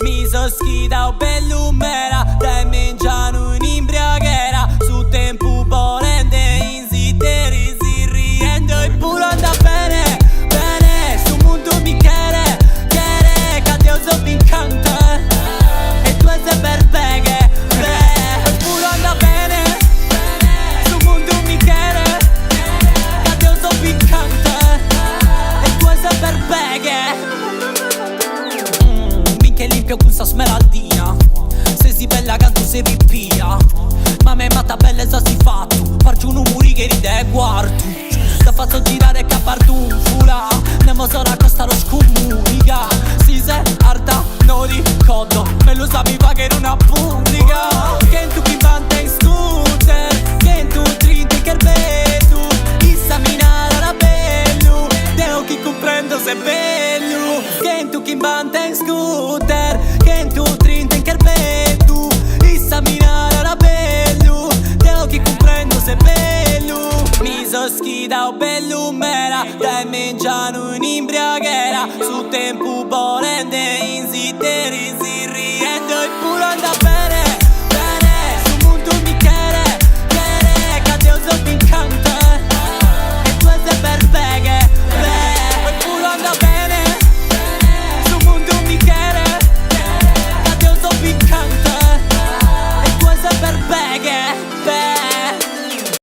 Mi so schida o bellumera, dai mengiano in imbriaghera. Su tempo volente in zitteri si riendo e pure anda bene, bene. Su mondo mi chiede, che Dio so vincante e tu sei per beghe, e pure anda bene. Su mondo mi chiede, che Dio so vincante e tu sei per beghe. Minchia limpio con sta smeraldina, se si bella canto si ripia. Ma me matta belle so si fatto, faccio un umori che ride e guardo. Ti faccio girare capardun fula, nemo sono accosta lo scomunica. Si se arda non ricordo, me lo sapeva che era una pubblica. Che tu chi vanta in scooter, che tu trinte che vedo, chissà minare la bello, devo chi comprendo se è bello. Che tu chi vanta in scooter, che tu trinte che vedo, chissà minare la bello, devo chi comprendo se è bello. Mi so schida o bellumera, dai mengiano in imbriaghera. Su tempo volente in zitteri